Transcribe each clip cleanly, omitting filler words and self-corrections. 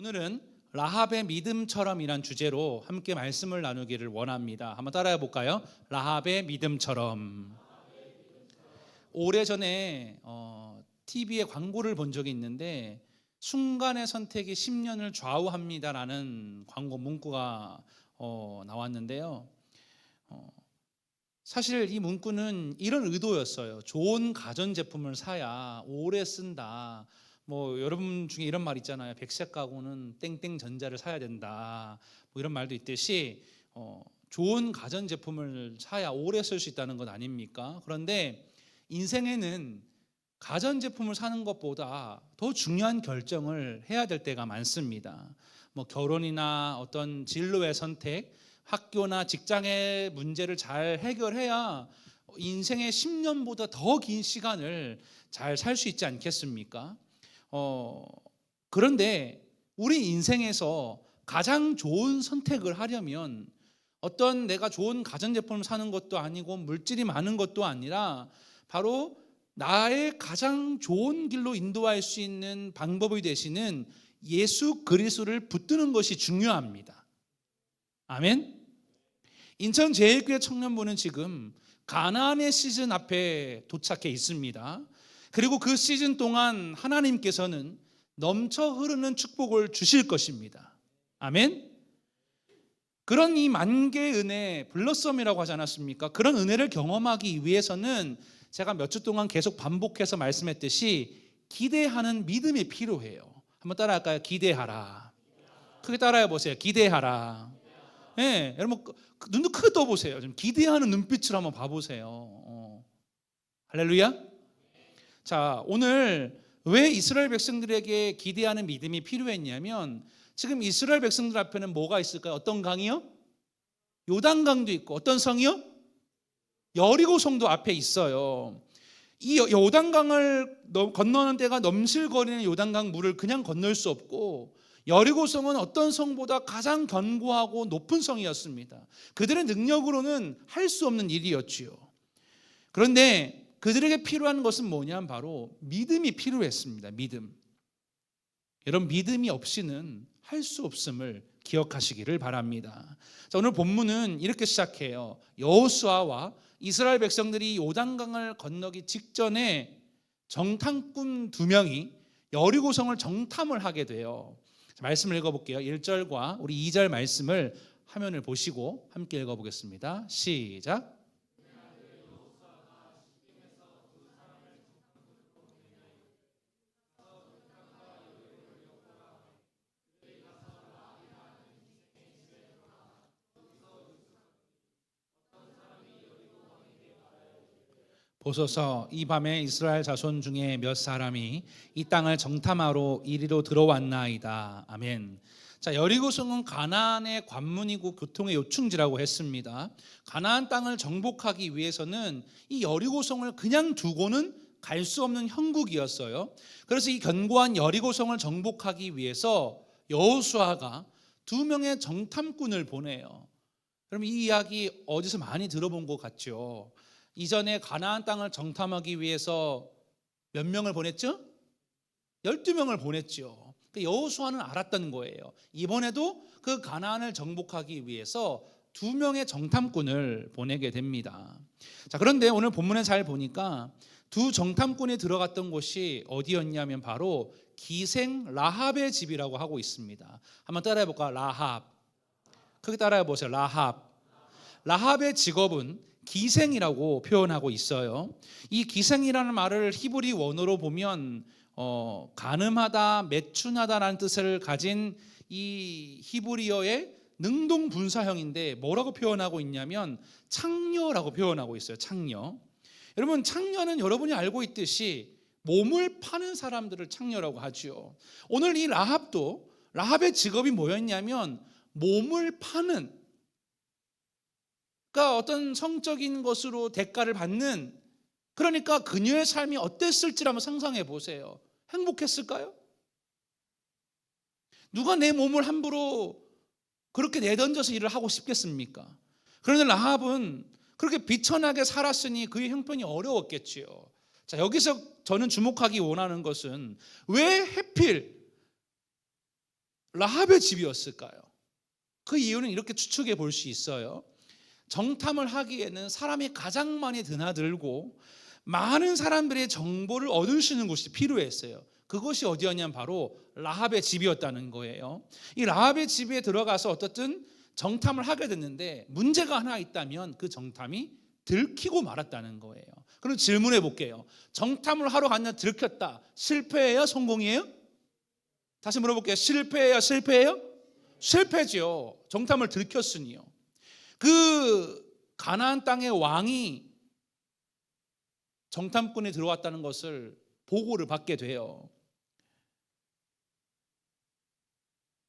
오늘은 라합의 믿음처럼이란 주제로 함께 말씀을 나누기를 원합니다. 한번 따라해 볼까요? 라합의 믿음처럼. 오래전에 TV에 광고를 본 적이 있는데 순간의 선택이 10년을 좌우합니다라는 광고 문구가 나왔는데요. 사실 이 문구는 이런 의도였어요. 좋은 가전제품을 사야 오래 쓴다. 여러분 중에 이런 말 있잖아요. 백색 가구는 땡땡 전자를 사야 된다. 이런 말도 있듯이 좋은 가전제품을 사야 오래 쓸 수 있다는 것 아닙니까? 그런데 인생에는 가전제품을 사는 것보다 더 중요한 결정을 해야 될 때가 많습니다. 결혼이나 어떤 진로의 선택, 학교나 직장의 문제를 잘 해결해야 인생의 10년보다 더 긴 시간을 잘 살 수 있지 않겠습니까? 그런데 우리 인생에서 가장 좋은 선택을 하려면 어떤 내가 좋은 가전제품을 사는 것도 아니고 물질이 많은 것도 아니라 바로 나의 가장 좋은 길로 인도할 수 있는 방법이 되시는 예수 그리스도를 붙드는 것이 중요합니다. 아멘. 인천제일교회 청년부는 지금 가나안의 시즌 앞에 도착해 있습니다. 그리고 그 시즌 동안 하나님께서는 넘쳐 흐르는 축복을 주실 것입니다. 아멘. 그런 이 만개의 은혜, 블러썸이라고 하지 않았습니까? 그런 은혜를 경험하기 위해서는 제가 몇 주 동안 계속 반복해서 말씀했듯이 기대하는 믿음이 필요해요. 한번 따라할까요? 기대하라. 크게 따라해 보세요. 기대하라. 네, 여러분 눈도 크게 떠보세요. 좀 기대하는 눈빛으로 한번 봐보세요. 할렐루야. 자, 오늘 왜 이스라엘 백성들에게 기대하는 믿음이 필요했냐면 지금 이스라엘 백성들 앞에는 뭐가 있을까요? 어떤 강이요? 요단강도 있고 어떤 성이요? 여리고성도 앞에 있어요. 이 요단강을 건너는 데가 넘실거리는 요단강 물을 그냥 건널 수 없고 여리고성은 어떤 성보다 가장 견고하고 높은 성이었습니다. 그들의 능력으로는 할 수 없는 일이었지요. 그런데 그들에게 필요한 것은 뭐냐면 바로 믿음이 필요했습니다. 믿음. 여러분 믿음이 없이는 할 수 없음을 기억하시기를 바랍니다. 자, 오늘 본문은 이렇게 시작해요. 여호수아와 이스라엘 백성들이 요단강을 건너기 직전에 정탐꾼 2명이 여리고성을 정탐을 하게 돼요. 자, 말씀을 읽어볼게요. 1절과 우리 2절 말씀을 화면을 보시고 함께 읽어보겠습니다. 시작. 보소서 이 밤에 이스라엘 자손 중에 몇 사람이 이 땅을 정탐하러 이리로 들어왔나이다. 아멘. 자, 여리고성은 가나안의 관문이고 교통의 요충지라고 했습니다. 가나안 땅을 정복하기 위해서는 이 여리고성을 그냥 두고는 갈 수 없는 형국이었어요. 그래서 이 견고한 여리고성을 정복하기 위해서 여호수아가 2명의 정탐꾼을 보내요. 그럼 이 이야기 어디서 많이 들어본 것 같죠? 이전에 가나안 땅을 정탐하기 위해서 몇 명을 보냈죠? 12명을 보냈죠. 여호수아는 알았던 거예요. 이번에도 그 가나안을 정복하기 위해서 2명의 정탐꾼을 보내게 됩니다. 자, 그런데 오늘 본문에 잘 보니까 2 정탐꾼이 들어갔던 곳이 어디였냐면 바로 기생 라합의 집이라고 하고 있습니다. 한번 따라해 볼까요? 라합. 크게 따라해 보세요. 라합. 라합의 직업은 기생이라고 표현하고 있어요. 이 기생이라는 말을 히브리 원어로 보면 가늠하다, 매춘하다라는 뜻을 가진 이 히브리어의 능동분사형인데 뭐라고 표현하고 있냐면 창녀라고 표현하고 있어요. 창녀. 여러분 창녀는 여러분이 알고 있듯이 몸을 파는 사람들을 창녀라고 하죠. 오늘 이 라합도 라합의 직업이 뭐였냐면 몸을 파는, 그러니까 어떤 성적인 것으로 대가를 받는, 그러니까 그녀의 삶이 어땠을지 한번 상상해 보세요. 행복했을까요? 누가 내 몸을 함부로 그렇게 내던져서 일을 하고 싶겠습니까? 그런데 라합은 그렇게 비천하게 살았으니 그의 형편이 어려웠겠지요. 자, 여기서 저는 주목하기 원하는 것은 왜 하필 라합의 집이었을까요? 그 이유는 이렇게 추측해 볼 수 있어요. 정탐을 하기에는 사람이 가장 많이 드나들고 많은 사람들의 정보를 얻을 수 있는 곳이 필요했어요. 그것이 어디였냐면 바로 라합의 집이었다는 거예요. 이 라합의 집에 들어가서 어떻든 정탐을 하게 됐는데 문제가 하나 있다면 그 정탐이 들키고 말았다는 거예요. 그럼 질문해 볼게요. 정탐을 하러 갔는데 들켰다. 실패예요? 성공이에요? 다시 물어볼게요. 실패예요? 실패예요? 실패죠. 정탐을 들켰으니요. 그 가나안 땅의 왕이 정탐꾼이 들어왔다는 것을 보고를 받게 돼요.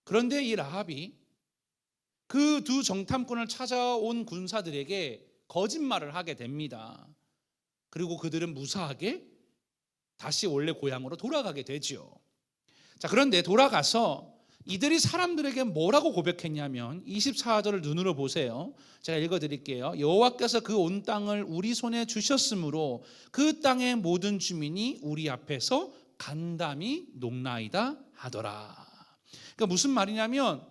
그런데 이 라합이 그 두 정탐꾼을 찾아온 군사들에게 거짓말을 하게 됩니다. 그리고 그들은 무사하게 다시 원래 고향으로 돌아가게 되죠. 자, 그런데 돌아가서 이들이 사람들에게 뭐라고 고백했냐면 24절을 눈으로 보세요. 제가 읽어드릴게요. 여호와께서 그 온 땅을 우리 손에 주셨으므로 그 땅의 모든 주민이 우리 앞에서 간담이 녹나이다 하더라. 그러니까 무슨 말이냐면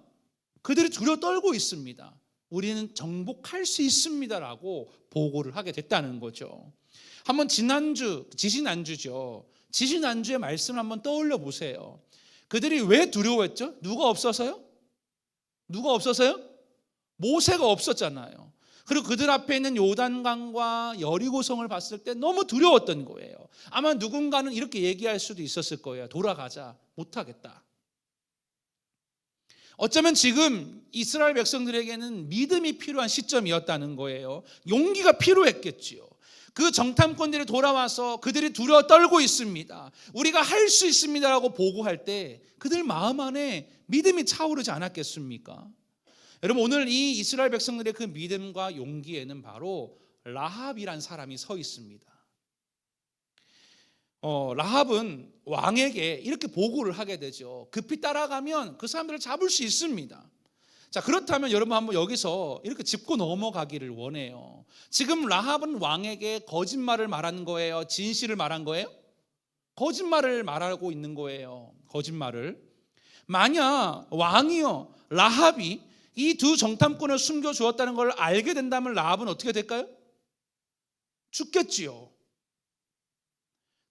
그들이 두려워 떨고 있습니다. 우리는 정복할 수 있습니다라고 보고를 하게 됐다는 거죠. 한번 지지난주죠. 지지난주의 말씀을 한번 떠올려 보세요. 그들이 왜 두려워했죠? 누가 없어서요? 누가 없어서요? 모세가 없었잖아요. 그리고 그들 앞에 있는 요단강과 여리고성을 봤을 때 너무 두려웠던 거예요. 아마 누군가는 이렇게 얘기할 수도 있었을 거예요. 돌아가자. 못하겠다. 어쩌면 지금 이스라엘 백성들에게는 믿음이 필요한 시점이었다는 거예요. 용기가 필요했겠지요. 그 정탐꾼들이 돌아와서 그들이 두려워 떨고 있습니다. 우리가 할 수 있습니다라고 보고할 때 그들 마음 안에 믿음이 차오르지 않았겠습니까? 여러분, 오늘 이 이스라엘 백성들의 그 믿음과 용기에는 바로 라합이란 사람이 서 있습니다. 라합은 왕에게 이렇게 보고를 하게 되죠. 급히 따라가면 그 사람들을 잡을 수 있습니다. 자, 그렇다면 여러분 한번 여기서 이렇게 짚고 넘어가기를 원해요. 지금 라합은 왕에게 거짓말을 말한 거예요? 진실을 말한 거예요? 거짓말을 말하고 있는 거예요. 거짓말을. 만약 왕이요, 라합이 이 두 정탐꾼을 숨겨주었다는 걸 알게 된다면 라합은 어떻게 될까요? 죽겠지요.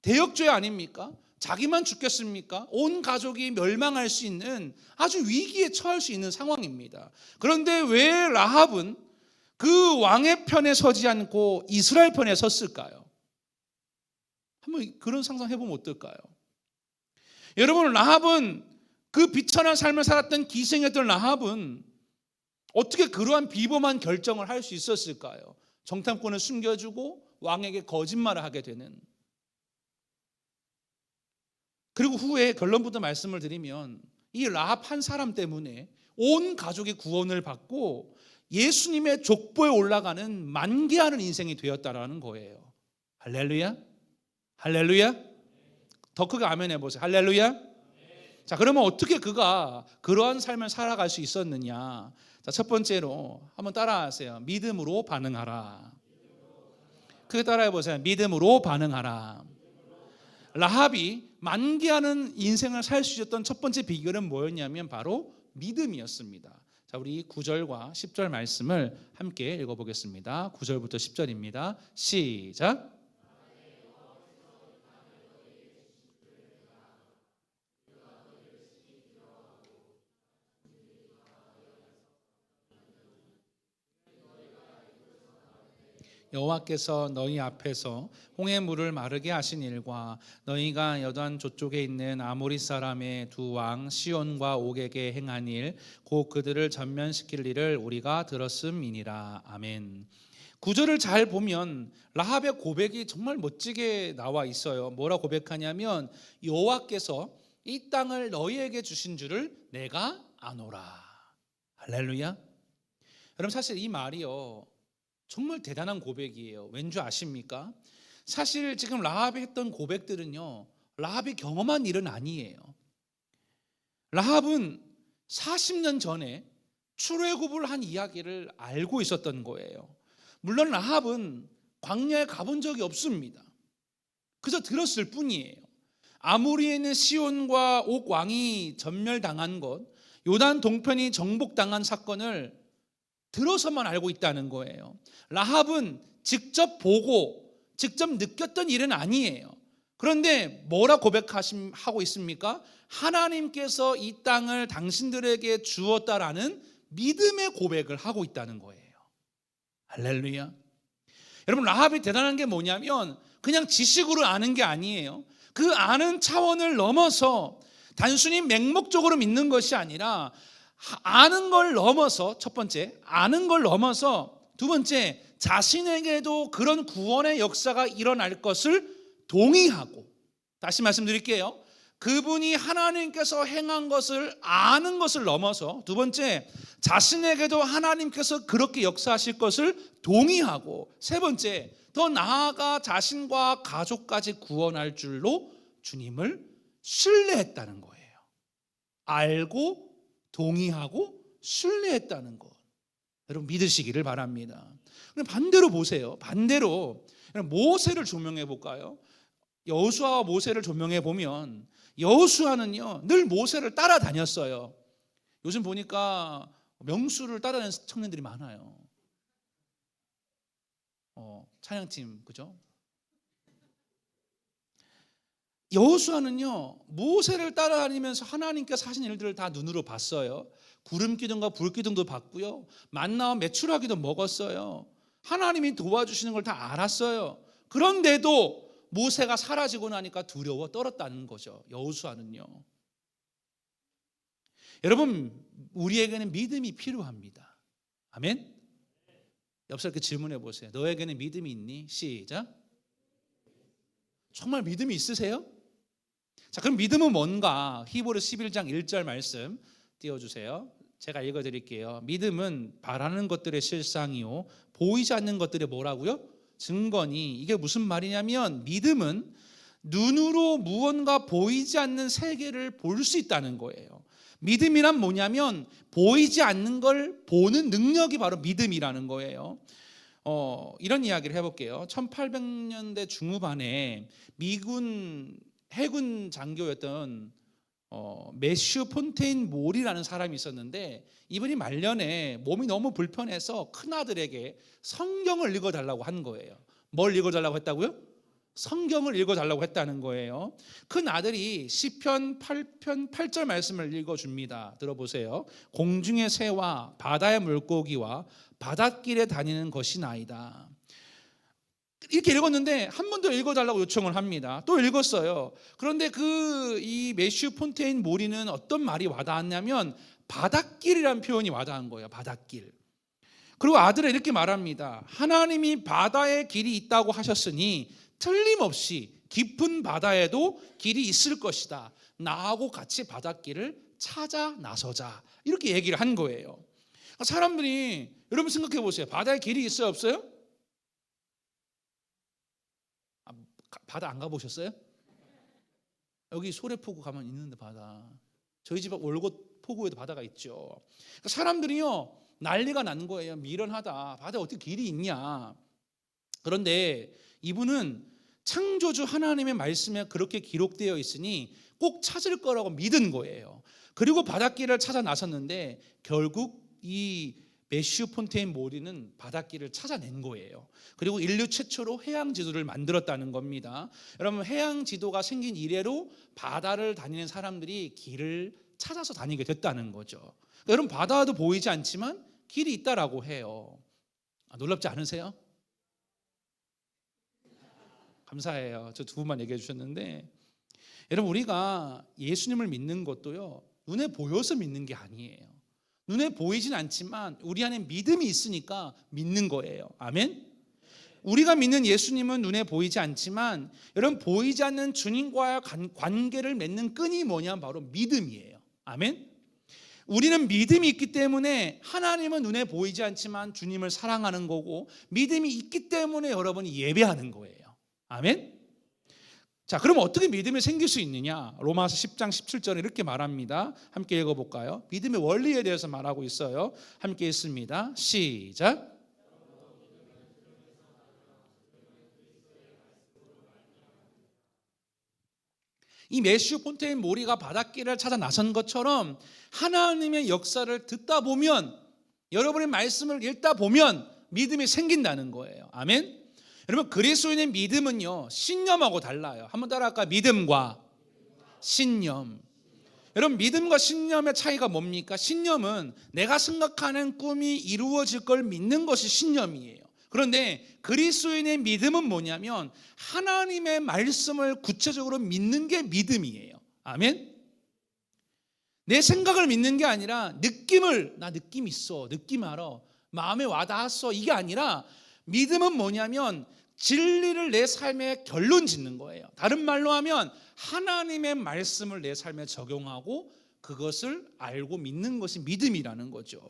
대역죄 아닙니까? 자기만 죽겠습니까? 온 가족이 멸망할 수 있는 아주 위기에 처할 수 있는 상황입니다. 그런데 왜 라합은 그 왕의 편에 서지 않고 이스라엘 편에 섰을까요? 한번 그런 상상해 보면 어떨까요? 여러분, 라합은 그 비천한 삶을 살았던 기생했던 라합은 어떻게 그러한 비범한 결정을 할 수 있었을까요? 정탐꾼을 숨겨주고 왕에게 거짓말을 하게 되는. 그리고 후에 결론부터 말씀을 드리면 이 라합 한 사람 때문에 온 가족이 구원을 받고 예수님의 족보에 올라가는 만개하는 인생이 되었다라는 거예요. 할렐루야. 할렐루야. 더 크게 아멘 해보세요. 할렐루야. 자, 그러면 어떻게 그가 그러한 삶을 살아갈 수 있었느냐? 자, 첫 번째로 한번 따라하세요. 믿음으로 반응하라. 크게 따라해 보세요. 믿음으로 반응하라. 라합이 만개하는 인생을 살 수 있었던 첫 번째 비결은 뭐였냐면 바로 믿음이었습니다. 자, 우리 9절과 10절 말씀을 함께 읽어보겠습니다. 9절부터 10절입니다. 시작. 여호와께서 너희 앞에서 홍해 물을 마르게 하신 일과 너희가 여단 저쪽에 있는 아모리 사람의 두 왕 시온과 옥에게 행한 일 곧 그들을 전면시킬 일을 우리가 들었음이니라. 아멘. 구절을 잘 보면 라합의 고백이 정말 멋지게 나와 있어요. 뭐라 고백하냐면 여호와께서 이 땅을 너희에게 주신 줄을 내가 아노라. 할렐루야. 여러분, 사실 이 말이요 정말 대단한 고백이에요. 왠지 아십니까? 사실 지금 라합이 했던 고백들은요 라합이 경험한 일은 아니에요. 라합은 40년 전에 출애굽을 한 이야기를 알고 있었던 거예요. 물론 라합은 광야에 가본 적이 없습니다. 그저 들었을 뿐이에요. 아모리에 있는 시온과 옥 왕이 전멸당한 것, 요단 동편이 정복당한 사건을 들어서만 알고 있다는 거예요. 라합은 직접 보고 직접 느꼈던 일은 아니에요. 그런데 뭐라 고백하고 있습니까? 하나님께서 이 땅을 당신들에게 주었다라는 믿음의 고백을 하고 있다는 거예요. 할렐루야. 여러분, 라합이 대단한 게 뭐냐면 그냥 지식으로 아는 게 아니에요. 그 아는 차원을 넘어서 단순히 맹목적으로 믿는 것이 아니라 아는 걸 넘어서, 첫 번째 아는 걸 넘어서, 두 번째 자신에게도 그런 구원의 역사가 일어날 것을 동의하고, 다시 말씀드릴게요. 그분이 하나님께서 행한 것을 아는 것을 넘어서, 두 번째 자신에게도 하나님께서 그렇게 역사하실 것을 동의하고, 세 번째 더 나아가 자신과 가족까지 구원할 줄로 주님을 신뢰했다는 거예요. 알고 동의하고 신뢰했다는 것, 여러분 믿으시기를 바랍니다. 그럼 반대로 보세요. 반대로 모세를 조명해 볼까요? 여호수아와 모세를 조명해 보면 여호수아는요 늘 모세를 따라다녔어요. 요즘 보니까 명수를 따라다니는 청년들이 많아요. 찬양팀, 그죠? 여호수아는요 모세를 따라다니면서 하나님께서 하신 일들을 다 눈으로 봤어요. 구름 기둥과 불 기둥도 봤고요, 만나와 메추라기도 먹었어요. 하나님이 도와주시는 걸 다 알았어요. 그런데도 모세가 사라지고 나니까 두려워 떨었다는 거죠. 여호수아는요. 여러분, 우리에게는 믿음이 필요합니다. 아멘. 옆서 이렇게 질문해 보세요. 너에게는 믿음이 있니? 시작. 정말 믿음이 있으세요? 자, 그럼 믿음은 뭔가? 히브리서 11장 1절 말씀 띄워주세요. 제가 읽어드릴게요. 믿음은 바라는 것들의 실상이요 보이지 않는 것들의 뭐라고요? 증거니. 이게 무슨 말이냐면 믿음은 눈으로 무언가 보이지 않는 세계를 볼 수 있다는 거예요. 믿음이란 뭐냐면 보이지 않는 걸 보는 능력이 바로 믿음이라는 거예요. 이런 이야기를 해볼게요. 1800년대 중후반에 미군 해군 장교였던 매슈 폰테인 몰이라는 사람이 있었는데, 이분이 말년에 몸이 너무 불편해서 큰아들에게 성경을 읽어달라고 한 거예요. 뭘 읽어달라고 했다고요? 성경을 읽어달라고 했다는 거예요. 큰아들이 시편 8편 8절 말씀을 읽어줍니다. 들어보세요. 공중의 새와 바다의 물고기와 바닷길에 다니는 것이 나이다. 이렇게 읽었는데 한 번 더 읽어달라고 요청을 합니다. 또 읽었어요. 그런데 이 매슈 폰테인 모리는 어떤 말이 와닿았냐면 바닷길이라는 표현이 와닿은 거예요. 바닷길. 그리고 아들은 이렇게 말합니다. 하나님이 바다에 길이 있다고 하셨으니 틀림없이 깊은 바다에도 길이 있을 것이다. 나하고 같이 바닷길을 찾아 나서자. 이렇게 얘기를 한 거예요. 사람들이, 여러분 생각해 보세요. 바다에 길이 있어요, 없어요? 바다 안 가보셨어요? 여기 소래포구 가면 있는데 바다. 저희 집 월곶 포구에도 바다가 있죠. 그러니까 사람들이요 난리가 나는 거예요. 미련하다. 바다에 어떻게 길이 있냐. 그런데 이분은 창조주 하나님의 말씀에 그렇게 기록되어 있으니 꼭 찾을 거라고 믿은 거예요. 그리고 바닷길을 찾아 나섰는데 결국 이 매슈 폰테인 모리는 바닷길을 찾아낸 거예요. 그리고 인류 최초로 해양 지도를 만들었다는 겁니다. 여러분, 해양 지도가 생긴 이래로 바다를 다니는 사람들이 길을 찾아서 다니게 됐다는 거죠. 그러니까 여러분, 바다도 보이지 않지만 길이 있다라고 해요. 놀랍지 않으세요? 감사해요. 저 두 분만 얘기해 주셨는데, 여러분, 우리가 예수님을 믿는 것도요 눈에 보여서 믿는 게 아니에요. 눈에 보이진 않지만 우리 안에 믿음이 있으니까 믿는 거예요. 아멘. 우리가 믿는 예수님은 눈에 보이지 않지만 여러분, 보이지 않는 주님과의 관계를 맺는 끈이 뭐냐면 바로 믿음이에요. 아멘. 우리는 믿음이 있기 때문에 하나님은 눈에 보이지 않지만 주님을 사랑하는 거고, 믿음이 있기 때문에 여러분이 예배하는 거예요. 아멘. 자, 그럼 어떻게 믿음이 생길 수 있느냐? 로마서 10장 17절에 이렇게 말합니다. 함께 읽어볼까요? 믿음의 원리에 대해서 말하고 있어요. 함께 읽습니다. 시작. 이 매슈 폰테인 모리가 바닷길을 찾아 나선 것처럼 하나님의 역사를 듣다 보면, 여러분의 말씀을 읽다 보면 믿음이 생긴다는 거예요. 아멘. 여러분, 그리스도인의 믿음은요 신념하고 달라요. 한번 따라할까요? 믿음과 신념. 여러분, 믿음과 신념의 차이가 뭡니까? 신념은 내가 생각하는 꿈이 이루어질 걸 믿는 것이 신념이에요. 그런데 그리스도인의 믿음은 뭐냐면 하나님의 말씀을 구체적으로 믿는 게 믿음이에요. 아멘. 내 생각을 믿는 게 아니라 느낌을, 나 느낌 있어, 느낌 알아, 마음에 와닿았어, 이게 아니라 믿음은 뭐냐면 진리를 내 삶에 결론 짓는 거예요. 다른 말로 하면 하나님의 말씀을 내 삶에 적용하고 그것을 알고 믿는 것이 믿음이라는 거죠.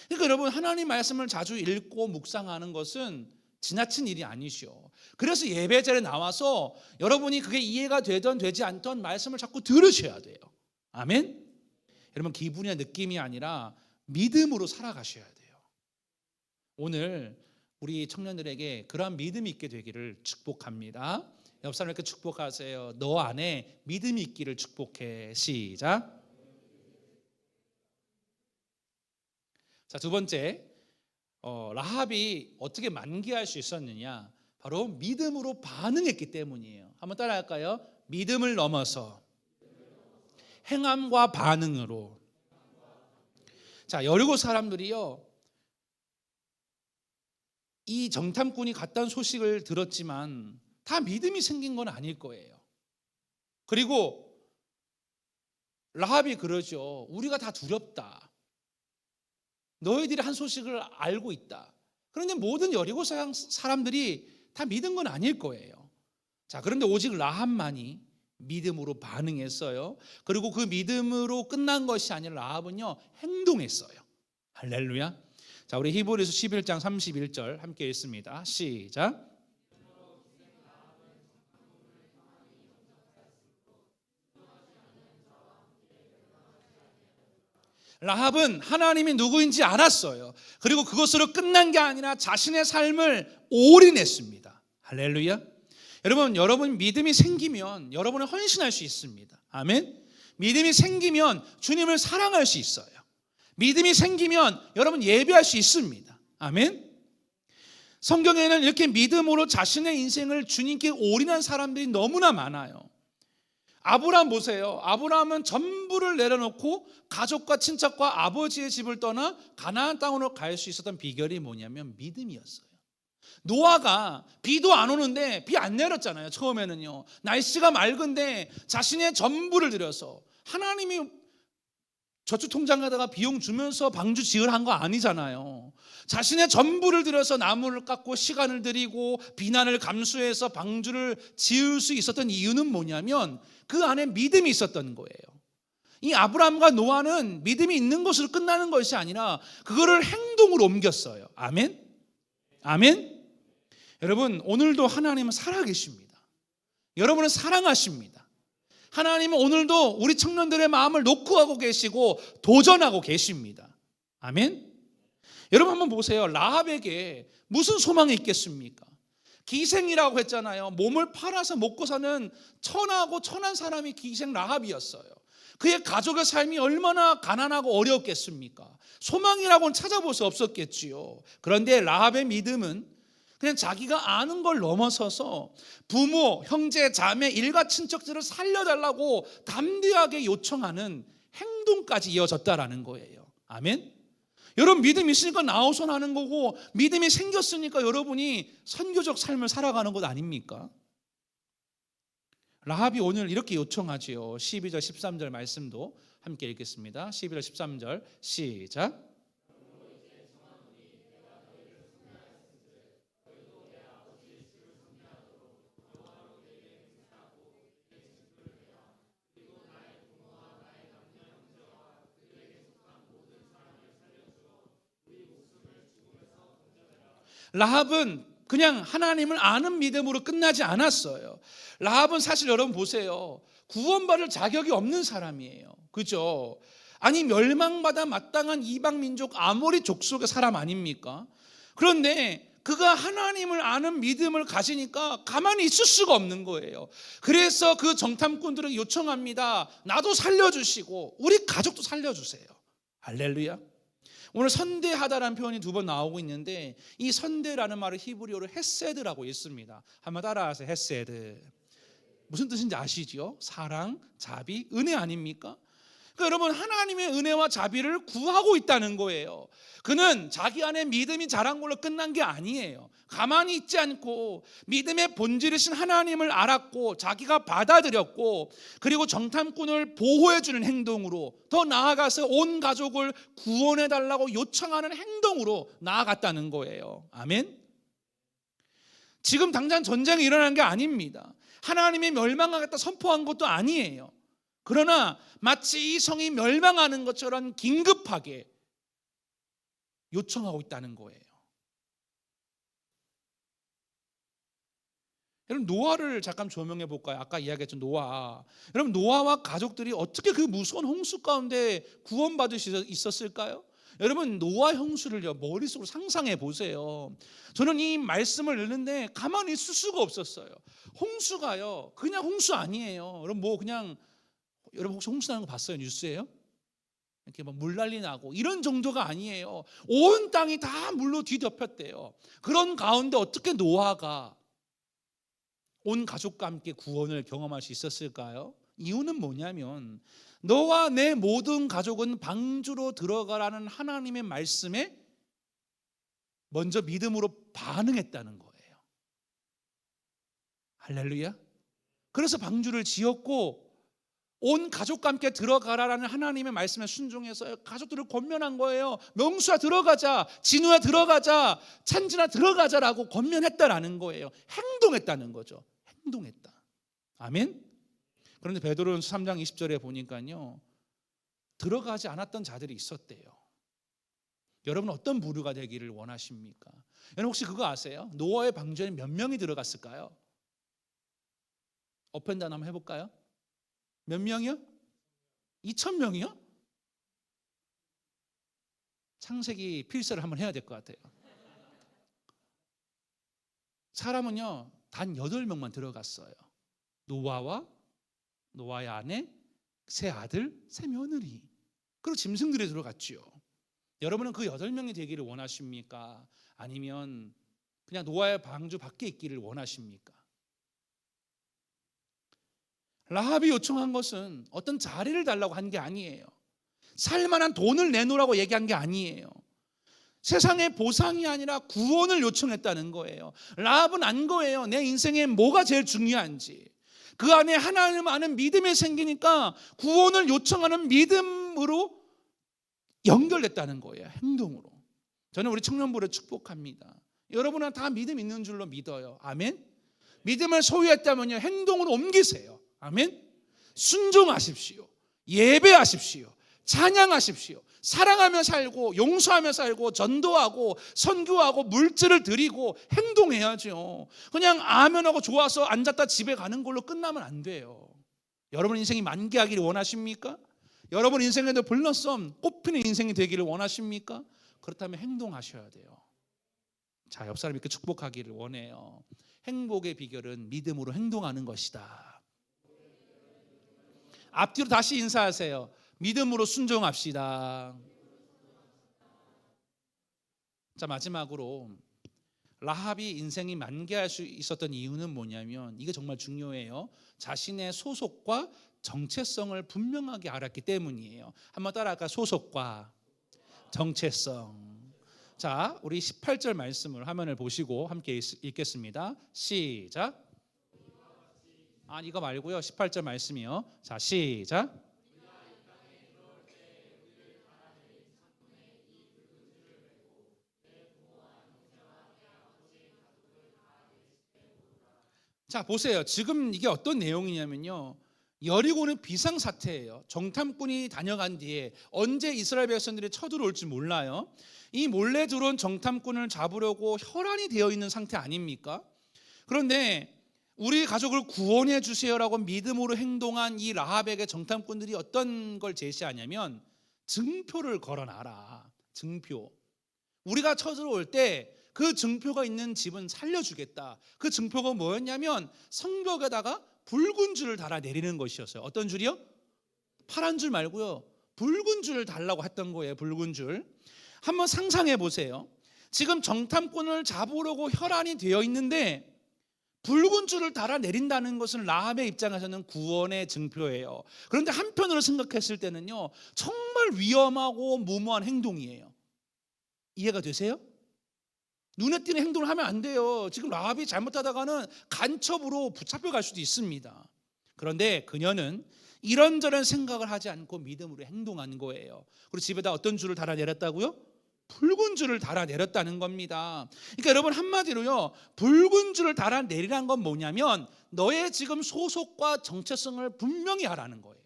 그러니까 여러분, 하나님 말씀을 자주 읽고 묵상하는 것은 지나친 일이 아니죠. 그래서 예배 자리에 나와서 여러분이 그게 이해가 되든 되지 않든 말씀을 자꾸 들으셔야 돼요. 아멘. 여러분, 기분이나 느낌이 아니라 믿음으로 살아가셔야 돼요. 오늘 우리 청년들에게 그러한 믿음이 있게 되기를 축복합니다. 옆 사람에게 축복하세요. 너 안에 믿음이 있기를 축복해. 시작. 자, 두 번째, 라합이 어떻게 만개할 수 있었느냐? 바로 믿음으로 반응했기 때문이에요. 한번 따라할까요? 믿음을 넘어서 행함과 반응으로. 자, 여리고 사람들이요, 이 정탐꾼이 갔다는 소식을 들었지만 다 믿음이 생긴 건 아닐 거예요. 그리고 라합이 그러죠. 우리가 다 두렵다. 너희들이 한 소식을 알고 있다. 그런데 모든 여리고 사람들이 다 믿은 건 아닐 거예요. 자, 그런데 오직 라합만이 믿음으로 반응했어요. 그리고 그 믿음으로 끝난 것이 아니라 라합은요 행동했어요. 할렐루야. 자, 우리 히브리서 11장 31절 함께 읽습니다. 시작. 라합은 하나님이 누구인지 알았어요. 그리고 그것으로 끝난 게 아니라 자신의 삶을 올인했습니다. 할렐루야. 여러분 믿음이 생기면 여러분은 헌신할 수 있습니다. 아멘. 믿음이 생기면 주님을 사랑할 수 있어요. 믿음이 생기면 여러분 예배할 수 있습니다. 아멘. 성경에는 이렇게 믿음으로 자신의 인생을 주님께 올인한 사람들이 너무나 많아요. 아브라함 보세요. 아브라함은 전부를 내려놓고 가족과 친척과 아버지의 집을 떠나 가나안 땅으로 갈 수 있었던 비결이 뭐냐면 믿음이었어요. 노아가 비도 안 오는데 비 안 내렸잖아요. 처음에는요. 날씨가 맑은데 자신의 전부를 들여서, 하나님이 저축통장에다가 비용 주면서 방주 지으라 한 거 아니잖아요. 자신의 전부를 들여서 나무를 깎고 시간을 들이고 비난을 감수해서 방주를 지을 수 있었던 이유는 뭐냐면 그 안에 믿음이 있었던 거예요. 이 아브라함과 노아는 믿음이 있는 것으로 끝나는 것이 아니라 그거를 행동으로 옮겼어요. 아멘. 아멘. 여러분, 오늘도 하나님은 살아계십니다. 여러분은 사랑하십니다. 하나님은 오늘도 우리 청년들의 마음을 노크하고 계시고 도전하고 계십니다. 아멘. 여러분 한번 보세요. 라합에게 무슨 소망이 있겠습니까? 기생이라고 했잖아요. 몸을 팔아서 먹고 사는 천하고 천한 사람이 기생 라합이었어요. 그의 가족의 삶이 얼마나 가난하고 어려웠겠습니까? 소망이라고는 찾아볼 수 없었겠지요. 그런데 라합의 믿음은 그냥 자기가 아는 걸 넘어서서 부모, 형제, 자매, 일가 친척들을 살려달라고 담대하게 요청하는 행동까지 이어졌다라는 거예요. 아멘. 여러분, 믿음이 있으니까 나오선 하는 거고, 믿음이 생겼으니까 여러분이 선교적 삶을 살아가는 것 아닙니까? 라합이 오늘 이렇게 요청하지요. 12절 13절 말씀도 함께 읽겠습니다. 12절 13절 시작. 라합은 그냥 하나님을 아는 믿음으로 끝나지 않았어요. 라합은 사실 여러분 보세요. 구원받을 자격이 없는 사람이에요. 그죠? 아니, 멸망받아 마땅한 이방 민족 아모리 족속의 사람 아닙니까? 그런데 그가 하나님을 아는 믿음을 가지니까 가만히 있을 수가 없는 거예요. 그래서 그 정탐꾼들에게 요청합니다. 나도 살려주시고 우리 가족도 살려주세요. 할렐루야. 오늘 선대하다라는 표현이 두 번 나오고 있는데, 이 선대라는 말을 히브리어로 헤세드라고 있습니다. 한번 따라하세요. 헤세드. 무슨 뜻인지 아시죠? 사랑, 자비, 은혜 아닙니까? 그러니까 여러분, 하나님의 은혜와 자비를 구하고 있다는 거예요. 그는 자기 안에 믿음이 자란 걸로 끝난 게 아니에요. 가만히 있지 않고 믿음의 본질이신 하나님을 알았고 자기가 받아들였고, 그리고 정탐꾼을 보호해주는 행동으로, 더 나아가서 온 가족을 구원해달라고 요청하는 행동으로 나아갔다는 거예요. 아멘. 지금 당장 전쟁이 일어난 게 아닙니다. 하나님이 멸망하겠다 선포한 것도 아니에요. 그러나 마치 이 성이 멸망하는 것처럼 긴급하게 요청하고 있다는 거예요. 여러분, 노아를 잠깐 조명해 볼까요? 아까 이야기했던 노아. 여러분, 노아와 가족들이 어떻게 그 무서운 홍수 가운데 구원받을 수 있었을까요? 여러분, 노아 홍수를요, 머릿속으로 상상해 보세요. 저는 이 말씀을 읽는데 가만히 있을 수가 없었어요. 홍수가요, 그냥 홍수 아니에요. 여러분, 여러분 혹시 홍수 나는 거 봤어요? 뉴스에요? 이렇게 막 물난리 나고 이런 정도가 아니에요. 온 땅이 다 물로 뒤덮였대요. 그런 가운데 어떻게 노아가 온 가족과 함께 구원을 경험할 수 있었을까요? 이유는 뭐냐면, 너와 내 모든 가족은 방주로 들어가라는 하나님의 말씀에 먼저 믿음으로 반응했다는 거예요. 할렐루야. 그래서 방주를 지었고 온 가족과 함께 들어가라라는 하나님의 말씀에 순종해서 가족들을 권면한 거예요. 명수야 들어가자, 진우야 들어가자, 찬진아 들어가자라고 권면했다라는 거예요. 행동했다는 거죠. 행동했다. 아멘. 그런데 베드로전서 3장 20절에 보니까요, 들어가지 않았던 자들이 있었대요. 여러분, 어떤 부류가 되기를 원하십니까? 여러분, 혹시 그거 아세요? 노아의 방주에 몇 명이 들어갔을까요? 업앤다운 한번 해볼까요? 몇 명이요? 2,000명이요? 창세기 필사를 한번 해야 될 것 같아요. 사람은요, 단 8명만 들어갔어요. 노아와 노아의 아내, 세 아들, 세 며느리, 그리고 짐승들이 들어갔지요. 여러분은 그 8명이 되기를 원하십니까? 아니면 그냥 노아의 방주 밖에 있기를 원하십니까? 라합이 요청한 것은 어떤 자리를 달라고 한 게 아니에요. 살만한 돈을 내놓으라고 얘기한 게 아니에요. 세상의 보상이 아니라 구원을 요청했다는 거예요. 라합은 안 거예요. 내 인생에 뭐가 제일 중요한지. 그 안에 하나님 아는 믿음이 생기니까 구원을 요청하는 믿음으로 연결됐다는 거예요. 행동으로. 저는 우리 청년부를 축복합니다. 여러분은 다 믿음 있는 줄로 믿어요. 아멘. 믿음을 소유했다면요, 행동으로 옮기세요. 아멘. 순종하십시오. 예배하십시오. 찬양하십시오. 사랑하며 살고 용서하며 살고 전도하고 선교하고 물질을 드리고 행동해야죠. 그냥 아멘하고 좋아서 앉았다 집에 가는 걸로 끝나면 안 돼요. 여러분 인생이 만개하기를 원하십니까? 여러분 인생에도 블러썸 꽃피는 인생이 되기를 원하십니까? 그렇다면 행동하셔야 돼요. 자, 옆 사람 이렇게 축복하기를 원해요. 행복의 비결은 믿음으로 행동하는 것이다. 앞뒤로 다시 인사하세요. 믿음으로 순종합시다. 자, 마지막으로 라합이 인생이 만개할 수 있었던 이유는 뭐냐면, 이게 정말 중요해요. 자신의 소속과 정체성을 분명하게 알았기 때문이에요. 한번 따라할까요? 소속과 정체성. 자, 우리 18절 말씀을 화면을 보시고 함께 읽겠습니다. 시작. 이거 말고요. 18절 말씀이요. 자, 시작. 자, 보세요. 지금 이게 어떤 내용이냐면요, 여리고는 비상사태예요. 정탐꾼이 다녀간 뒤에 언제 이스라엘 백성들이 쳐들어올지 몰라요. 이 몰래 들어온 정탐꾼을 잡으려고 혈안이 되어 있는 상태 아닙니까? 그런데 우리 가족을 구원해 주세요라고 믿음으로 행동한 이 라합에게 정탐꾼들이 어떤 걸 제시하냐면, 증표를 걸어놔라. 증표. 우리가 쳐들어올 때 그 증표가 있는 집은 살려주겠다. 그 증표가 뭐였냐면 성벽에다가 붉은 줄을 달아 내리는 것이었어요. 어떤 줄이요? 파란 줄 말고요, 붉은 줄을 달라고 했던 거예요. 붉은 줄. 한번 상상해 보세요. 지금 정탐꾼을 잡으려고 혈안이 되어 있는데 붉은 줄을 달아 내린다는 것은 라합의 입장에서는 구원의 증표예요. 그런데 한편으로 생각했을 때는요, 정말 위험하고 무모한 행동이에요. 이해가 되세요? 눈에 띄는 행동을 하면 안 돼요. 지금 라합이 잘못하다가는 간첩으로 붙잡혀 갈 수도 있습니다. 그런데 그녀는 이런저런 생각을 하지 않고 믿음으로 행동한 거예요. 그리고 집에다 어떤 줄을 달아 내렸다고요? 붉은 줄을 달아 내렸다는 겁니다. 그러니까 여러분, 한마디로요, 붉은 줄을 달아 내리란 건 뭐냐면 너의 지금 소속과 정체성을 분명히 하라는 거예요.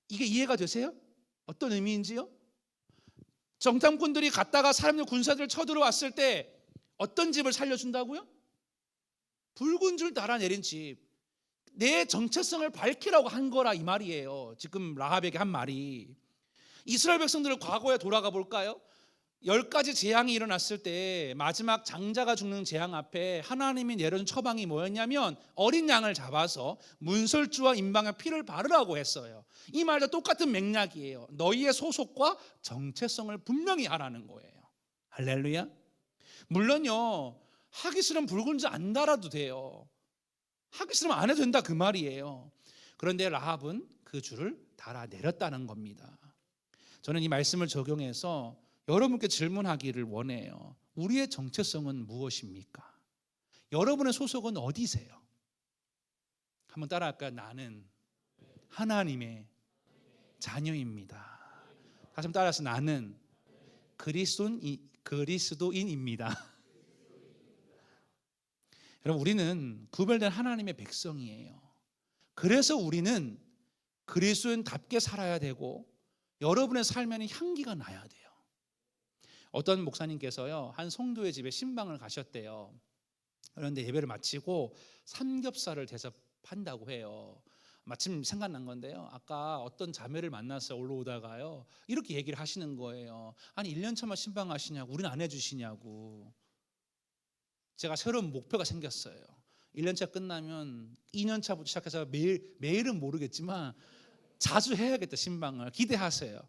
이게 이해가 되세요? 어떤 의미인지요? 정탐꾼들이 갔다가 사람들, 군사들 쳐들어왔을 때 어떤 집을 살려준다고요? 붉은 줄 달아 내린 집. 내 정체성을 밝히라고 한 거라 이 말이에요. 지금 라합에게 한 말이. 이스라엘 백성들을 과거에 돌아가 볼까요? 10가지 재앙이 일어났을 때 마지막 장자가 죽는 재앙 앞에 하나님이 내려준 처방이 뭐였냐면 어린 양을 잡아서 문설주와 임방의 피를 바르라고 했어요. 이 말도 똑같은 맥락이에요. 너희의 소속과 정체성을 분명히 하라는 거예요. 할렐루야. 물론요, 하기 싫으면 붉은 줄 안 달아도 돼요. 하기 싫으면 안 해도 된다, 그 말이에요. 그런데 라합은 그 줄을 달아 내렸다는 겁니다. 저는 이 말씀을 적용해서 여러분께 질문하기를 원해요. 우리의 정체성은 무엇입니까? 여러분의 소속은 어디세요? 한번 따라할까요? 나는 하나님의 자녀입니다. 다시 한번 따라서, 나는 그리스도인입니다. 여러분, 우리는 구별된 하나님의 백성이에요. 그래서 우리는 그리스도인답게 살아야 되고 여러분의 삶에는 향기가 나야 돼요. 어떤 목사님께서요, 한 성도의 집에 신방을 가셨대요. 그런데 예배를 마치고 삼겹살을 대접한다고 해요. 마침 생각난 건데요, 아까 어떤 자매를 만나서 올라오다가요, 이렇게 얘기를 하시는 거예요. 아니 1년 차만 신방 하시냐고, 우리는 안 해주시냐고. 제가 새로운 목표가 생겼어요. 1년 차 끝나면 2년 차부터 시작해서 매일은 모르겠지만 자주 해야겠다, 신방을. 기대하세요.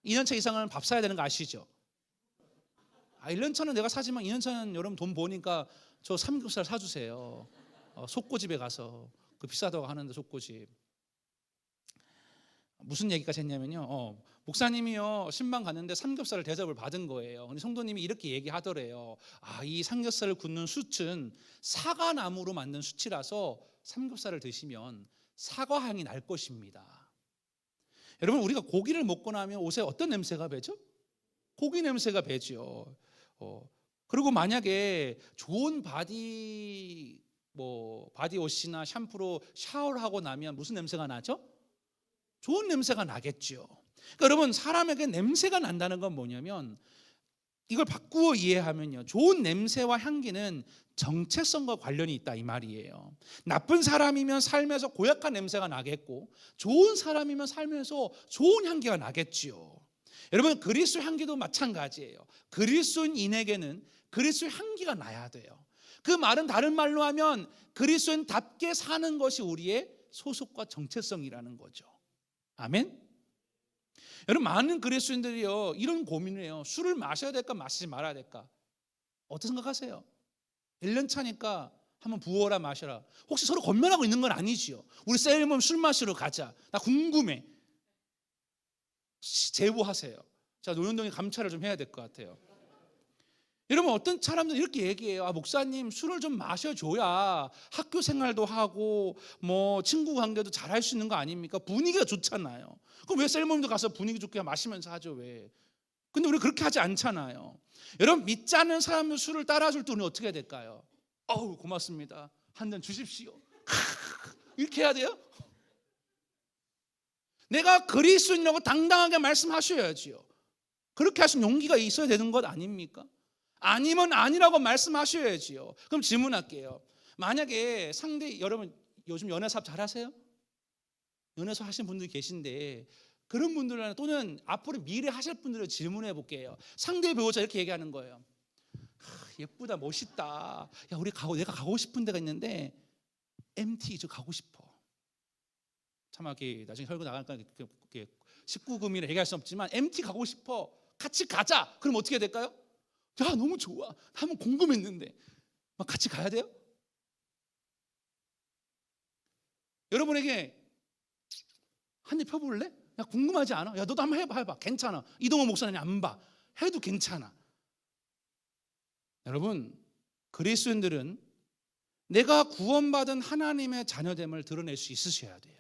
2년 차 이상은 밥 사야 되는 거 아시죠? 1년 차는 내가 사지만 2년 차는 여러분 돈 버니까 저 삼겹살 사주세요. 속고집에 가서, 그 비싸다고 하는데 속고집. 무슨 얘기까지 했냐면요, 목사님이요 신방 갔는데 삼겹살을 대접을 받은 거예요. 근데 성도님이 이렇게 얘기하더래요. 이 삼겹살을 굽는 숯은 사과나무로 만든 숯이라서 삼겹살을 드시면 사과향이 날 것입니다. 여러분, 우리가 고기를 먹고 나면 옷에 어떤 냄새가 배죠? 고기 냄새가 배죠. 그리고 만약에 좋은 바디워시나 샴푸로 샤워를 하고 나면 무슨 냄새가 나죠? 좋은 냄새가 나겠죠. 그러니까 여러분, 사람에게 냄새가 난다는 건 뭐냐면, 이걸 바꾸어 이해하면요, 좋은 냄새와 향기는 정체성과 관련이 있다, 이 말이에요. 나쁜 사람이면 삶에서 고약한 냄새가 나겠고, 좋은 사람이면 삶에서 좋은 향기가 나겠지요. 여러분, 그리스도 향기도 마찬가지예요. 그리스도인에게는 그리스도 향기가 나야 돼요. 그 말은 다른 말로 하면 그리스도인답게 사는 것이 우리의 소속과 정체성이라는 거죠. 아멘. 여러분, 많은 그리스도인들이요, 이런 고민을 해요. 술을 마셔야 될까 마시지 말아야 될까? 어떻게 생각하세요? 1년 차니까 한번 부어라 마셔라. 혹시 서로 권면하고 있는 건 아니지요? 우리 셀리몬 술 마시러 가자, 나 궁금해. 제보하세요. 자, 노현동이 감찰을 좀 해야 될 것 같아요. 여러분, 어떤 사람들은 이렇게 얘기해요. 목사님, 술을 좀 마셔줘야 학교 생활도 하고 친구 관계도 잘할 수 있는 거 아닙니까? 분위기가 좋잖아요. 그럼 왜 셀모님도 가서 분위기 좋게 마시면서 하죠? 왜? 근데 우리 그렇게 하지 않잖아요. 여러분, 믿지 않는 사람들 술을 따라줄 때 우리는 어떻게 해야 될까요? 고맙습니다, 한 잔 주십시오. 이렇게 해야 돼요? 내가 그리스도인이라고 당당하게 말씀하셔야지요. 그렇게 하시면 용기가 있어야 되는 것 아닙니까? 아니면 아니라고 말씀하셔야지요. 그럼 질문할게요. 만약에 여러분 요즘 연애 사업 잘하세요? 연애 사업 하시는 분들이 계신데 그런 분들 또는 앞으로 미래 하실 분들을 질문해 볼게요. 상대 배우자 이렇게 얘기하는 거예요. 예쁘다, 멋있다. 야, 내가 가고 싶은 데가 있는데 MT 저 가고 싶어. 참 이렇게 나중에 혈구 나가니까 19금이라 얘기할 수 없지만 MT 가고 싶어. 같이 가자. 그럼 어떻게 해야 될까요? 야, 너무 좋아. 한번 궁금했는데. 막 같이 가야 돼요? 여러분에게 한 입 펴볼래? 야, 궁금하지 않아? 야, 너도 한번 해봐. 괜찮아. 이동호 목사님 안 봐. 해도 괜찮아. 여러분, 그리스도인들은 내가 구원받은 하나님의 자녀됨을 드러낼 수 있으셔야 돼요.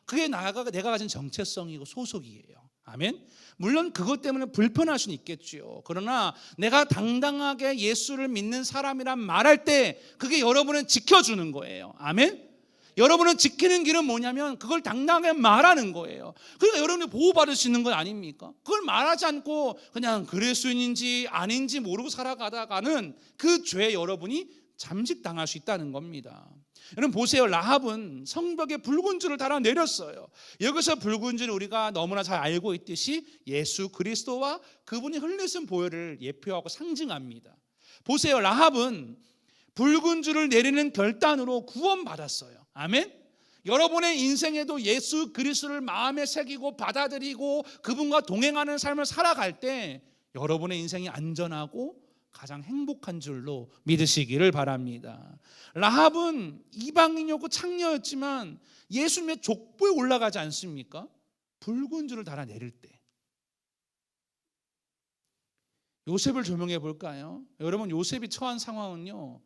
그게 내가 가진 정체성이고 소속이에요. 아멘. 물론 그것 때문에 불편할 수는 있겠죠. 그러나 내가 당당하게 예수를 믿는 사람이란 말할 때 그게 여러분은 지켜주는 거예요. 아멘. 여러분은 지키는 길은 뭐냐면 그걸 당당하게 말하는 거예요. 그러니까 여러분이 보호받을 수 있는 건 아닙니까? 그걸 말하지 않고 그냥 그리스도인인지 아닌지 모르고 살아가다가는 그 죄에 여러분이 잠식당할 수 있다는 겁니다. 여러분 보세요. 라합은 성벽에 붉은 줄을 달아 내렸어요. 여기서 붉은 줄을 우리가 너무나 잘 알고 있듯이 예수 그리스도와 그분이 흘리신 보혈을 예표하고 상징합니다. 보세요. 라합은 붉은 줄을 내리는 결단으로 구원받았어요. 아멘. 여러분의 인생에도 예수 그리스도를 마음에 새기고 받아들이고 그분과 동행하는 삶을 살아갈 때 여러분의 인생이 안전하고 가장 행복한 줄로 믿으시기를 바랍니다. 라합은 이방인이었고 창녀였지만 예수님의 족보에 올라가지 않습니까? 붉은 줄을 달아 내릴 때. 요셉을 조명해 볼까요? 여러분, 요셉이 처한 상황은요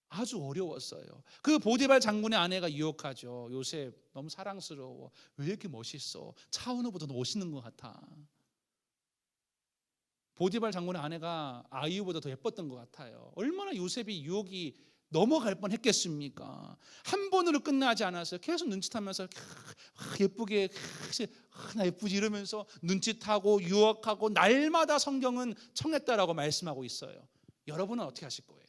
아주 어려웠어요. 그 보디발 장군의 아내가 유혹하죠. 요셉 너무 사랑스러워. 왜 이렇게 멋있어? 차은우보다 더 멋있는 것 같아. 보디발 장군의 아내가 아이유보다 더 예뻤던 것 같아요. 얼마나 요셉이 유혹이 넘어갈 뻔했겠습니까? 한 번으로 끝나지 않았어요. 계속 눈짓하면서 예쁘게 나 예쁘지 이러면서 눈짓하고 유혹하고 날마다 성경은 청했다라고 말씀하고 있어요. 여러분은 어떻게 하실 거예요?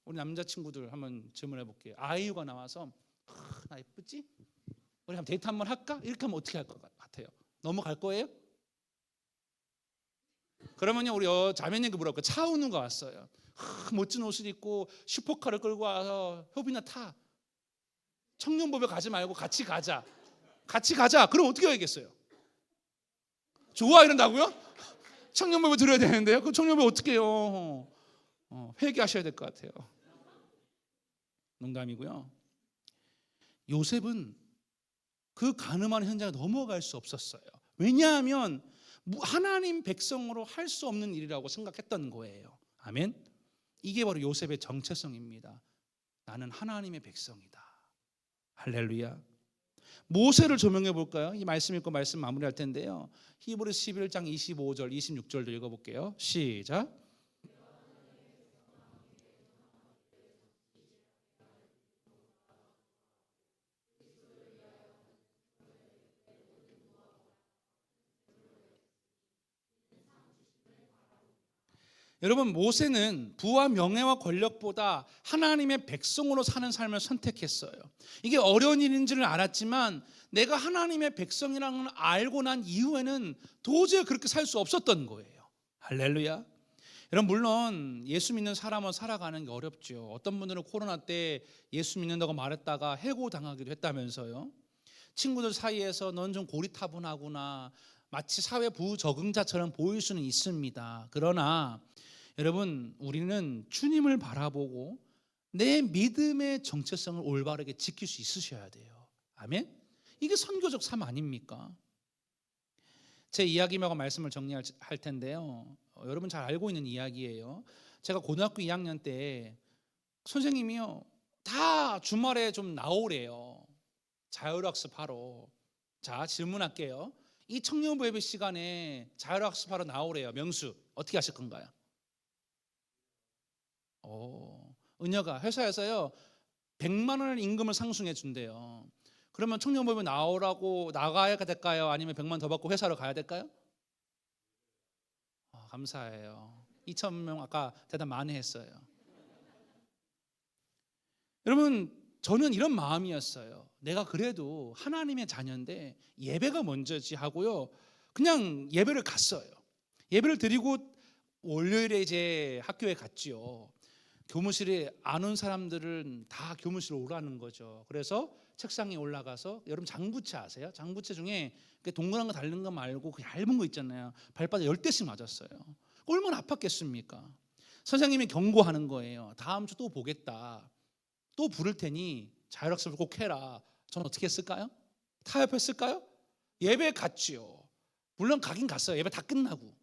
우리 남자친구들 한번 질문해 볼게요. 아이유가 나와서 나 예쁘지? 우리 한번 데이트 한번 할까? 이렇게 하면 어떻게 할 것 같아요? 넘어갈 거예요? 그러면요 우리 자매님께 물어볼게요. 차은우가 왔어요. 멋진 옷을 입고 슈퍼카를 끌고 와서 효빈아 타. 청년법에 가지 말고 같이 가자. 그럼 어떻게 해야겠어요? 좋아 이런다고요? 청년법에 들어야 되는데요. 그 청년법 어떻게 해요? 회개하셔야 될 것 같아요. 농담이고요. 요셉은 그 가늠한 현장에 넘어갈 수 없었어요. 왜냐하면 하나님 백성으로 할 수 없는 일이라고 생각했던 거예요. 아멘. 이게 바로 요셉의 정체성입니다. 나는 하나님의 백성이다. 할렐루야. 모세를 조명해 볼까요? 이 말씀 읽고 말씀 마무리할 텐데요. 히브리서 11장 25절 26절도 읽어볼게요. 시작. 여러분 모세는 부와 명예와 권력보다 하나님의 백성으로 사는 삶을 선택했어요. 이게 어려운 일인지를 알았지만 내가 하나님의 백성이라는 걸 알고 난 이후에는 도저히 그렇게 살 수 없었던 거예요. 할렐루야. 여러분 물론 예수 믿는 사람은 살아가는 게 어렵죠. 어떤 분들은 코로나 때 예수 믿는다고 말했다가 해고당하기도 했다면서요. 친구들 사이에서 넌 좀 고리타분하구나 마치 사회 부적응자처럼 보일 수는 있습니다. 그러나 여러분 우리는 주님을 바라보고 내 믿음의 정체성을 올바르게 지킬 수 있으셔야 돼요. 아멘. 이게 선교적 삶 아닙니까? 제 이야기하고 말씀을 정리할 텐데요. 여러분 잘 알고 있는 이야기예요. 제가 고등학교 2학년 때 선생님이요 다 주말에 좀 나오래요. 자율학습하러. 자 질문할게요. 이 청년부 예배 시간에 자율학습하러 나오래요. 명수 어떻게 하실 건가요? 은여가 회사에서요 100만 원을 임금을 상승해 준대요. 그러면 청년부에 나오라고 나가야 될까요? 아니면 100만 더 받고 회사로 가야 될까요? 감사해요. 2,000명 아까 대답 많이 했어요. 여러분 저는 이런 마음이었어요. 내가 그래도 하나님의 자녀인데 예배가 먼저지 하고요. 그냥 예배를 갔어요. 예배를 드리고 월요일에 이제 학교에 갔지요. 교무실에 안 온 사람들은 다 교무실에 오라는 거죠. 그래서 책상에 올라가서, 여러분 장부채 아세요? 장부채 중에 동그란 거 달린 거 말고 그 얇은 거 있잖아요. 발바닥 10대씩 맞았어요. 얼마나 아팠겠습니까? 선생님이 경고하는 거예요. 다음 주 또 보겠다. 또 부를 테니 자율학습을 꼭 해라. 전 어떻게 했을까요? 타협했을까요? 예배 갔지요. 물론 가긴 갔어요. 예배 다 끝나고.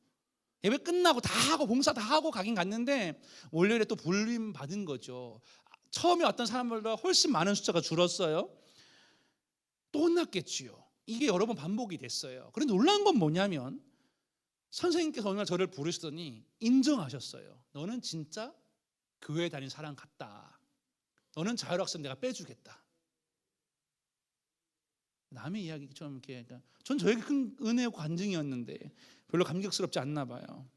예배 끝나고 다 하고 봉사 다 하고 가긴 갔는데 월요일에 또 불림 받은 거죠. 처음에 왔던 사람들보다 훨씬 많은 숫자가 줄었어요. 또 혼났겠지요. 이게 여러 번 반복이 됐어요. 그런데 놀라운 건 뭐냐면 선생님께서 어느 날 저를 부르시더니 인정하셨어요. 너는 진짜 교회 다닌 사람 같다. 너는 자율학습 내가 빼주겠다. 남의 이야기 좀 이렇게, 전 저에게 큰 은혜와 관증이었는데 별로 감격스럽지 않나 봐요.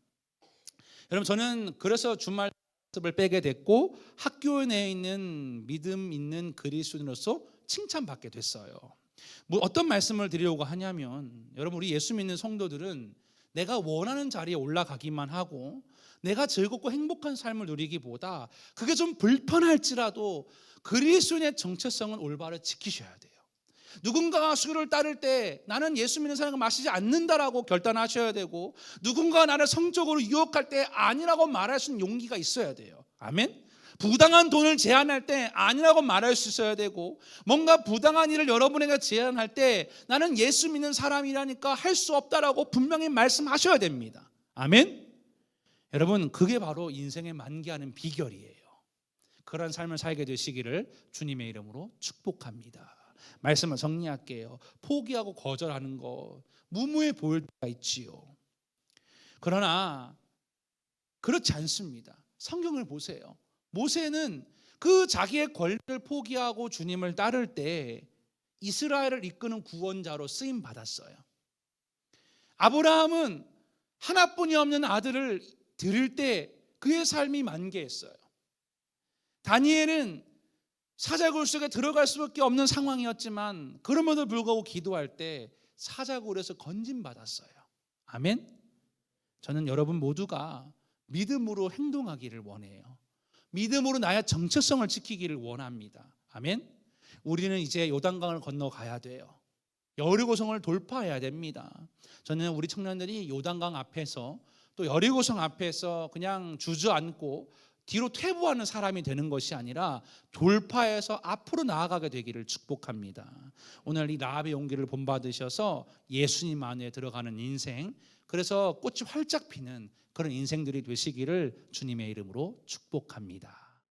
여러분, 저는 그래서 주말 학습을 빼게 됐고 학교 내에 있는 믿음 있는 그리스도인으로서 칭찬받게 됐어요. 뭐 어떤 말씀을 드리려고 하냐면, 여러분, 우리 예수 믿는 성도들은 내가 원하는 자리에 올라가기만 하고 내가 즐겁고 행복한 삶을 누리기보다 그게 좀 불편할지라도 그리스도인의 정체성은 올바로 지키셔야 돼요. 누군가가 술을 따를 때 나는 예수 믿는 사람과 마시지 않는다라고 결단하셔야 되고, 누군가가 나를 성적으로 유혹할 때 아니라고 말할 수 있는 용기가 있어야 돼요. 아멘. 부당한 돈을 제안할 때 아니라고 말할 수 있어야 되고, 뭔가 부당한 일을 여러분에게 제안할 때 나는 예수 믿는 사람이라니까 할 수 없다라고 분명히 말씀하셔야 됩니다. 아멘. 여러분, 그게 바로 인생의 만개하는 비결이에요. 그런 삶을 살게 되시기를 주님의 이름으로 축복합니다. 말씀을 정리할게요. 포기하고 거절하는 거 무모해 보일 때가 있지요. 그러나 그렇지 않습니다. 성경을 보세요. 모세는 그 자기의 권리를 포기하고 주님을 따를 때 이스라엘을 이끄는 구원자로 쓰임 받았어요. 아브라함은 하나뿐이 없는 아들을 드릴 때 그의 삶이 만개했어요. 다니엘은 사자굴 속에 들어갈 수밖에 없는 상황이었지만 그럼에도 불구하고 기도할 때 사자굴에서 건진받았어요. 아멘. 저는 여러분 모두가 믿음으로 행동하기를 원해요. 믿음으로 나의 정체성을 지키기를 원합니다. 아멘. 우리는 이제 요단강을 건너가야 돼요. 여리고성을 돌파해야 됩니다. 저는 우리 청년들이 요단강 앞에서 또 여리고성 앞에서 그냥 주저앉고 뒤로 퇴보하는 사람이 되는 것이 아니라 돌파해서 앞으로 나아가게 되기를 축복합니다. 오늘 이 라합의 용기를 본받으셔서 예수님 안에 들어가는 인생, 그래서 꽃이 활짝 피는 그런 인생들이 되시기를 주님의 이름으로 축복합니다.